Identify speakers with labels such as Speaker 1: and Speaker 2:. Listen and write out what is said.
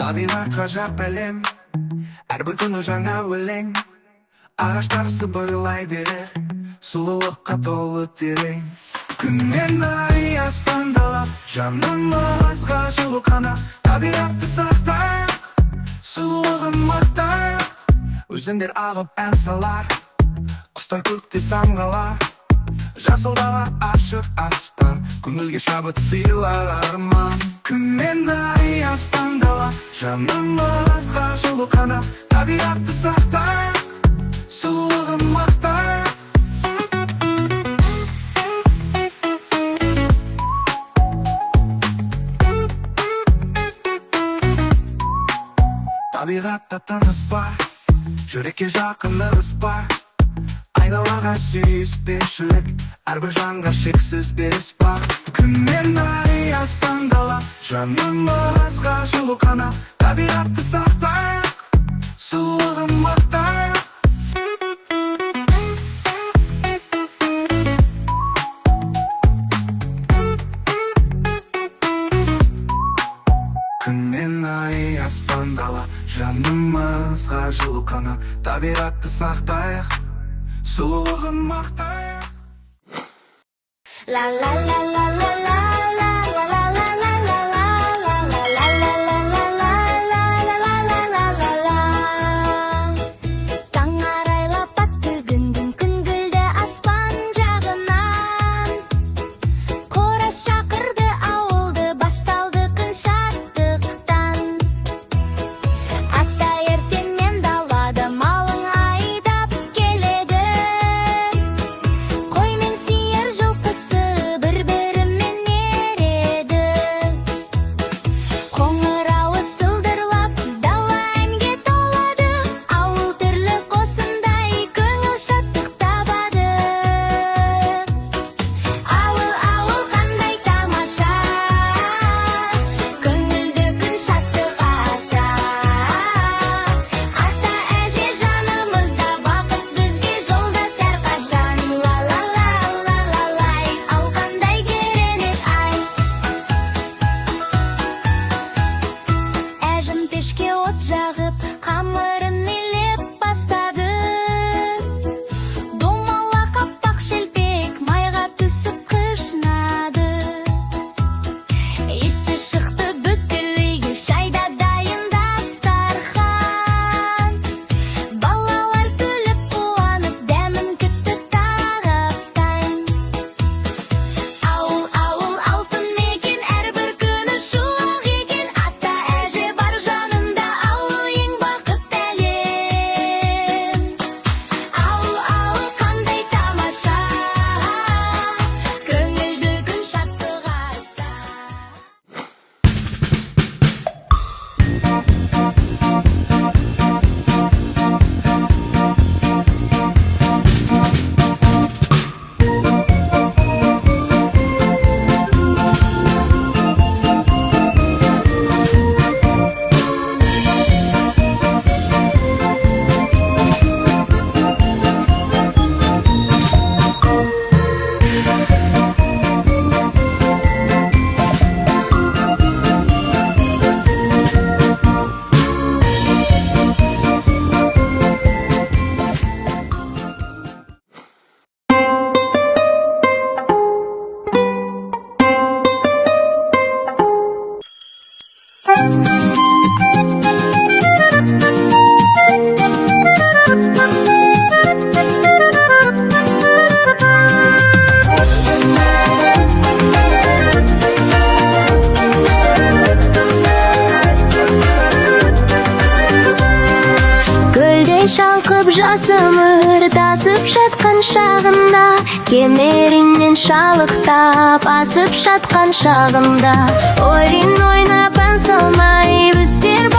Speaker 1: Табиғат ғажап әлем, әрбір күні жаңа өлең. Ағаштар сыбырлай берер, сұлулыққа толы терең. Күн мен ай аспандалап, жанымызға жылу қанат. Табиғатты сақтайық, сұлулығын мақтайық. Өзендер ағып ән салар, құстар көкте самғалар. Жасыл дала ашық аспан, көңілге шабыт сыйлар арман. Күн мен ай аспандалап, жанымызға жылу қанат. Табиғатты сақтайық, сұлулығын мақтайық. Табиғатта тыныс бар, жүрекке жақын ырыс бар. Айналаға сүйіспеншілік, әрбір жанға шексіз беріс бар. Күн мен ай аспандалап, жанымызға жылу қанат. Табиғатты сақтайық, сұлулығын мақтайық. Күн мен ай аспандалап, жанымызға жылу қанат. Табиғатты сақтайық, сұлулығын мақтайық.
Speaker 2: La la la la la la la la la la la la la la la la la la. Таң арайлап атты күн күлді аспан жағынан. Қора шақырды ауылды, басталды күн шаттықтан. Атта ертеңмен далада малың айдап келеді. Қой мен сиыр жылқысы бір-бірімен ереді. Қоңырауы сылдырлап, дала әнге толады. Ауыл тірлік осындай, көңіл шаттық табады. Ауыл қандай тамаша, көңілді күн шаттық аса. Ата әже жанымызда, бақыт бізге жолдас әрқашан. Ла-ла-ла-ла-ла-лай, ал қандай керемет ай. Әжім пешке от жағып, қамырын илеп бастады. Домалақ аппақ шелпек майға түсіп қышынады. Иісі шықты бүкіл үйге, шайда дайын дастархан. Балалар күліп қуанып, дәмін күтті тағаптан. Ауыл алтын мекен, әрбір күні шуақ екен. Ата әже бар жанында, ауыл ең бақытты әлем. Ауыл қандай тамаша, көңілді күн шаттық аса. Көлде шалқып жасымыр тасып жатқан шағында, кемеріңнен шалықтап асып жатқан шағында, ойын ойнап ән салмай өстер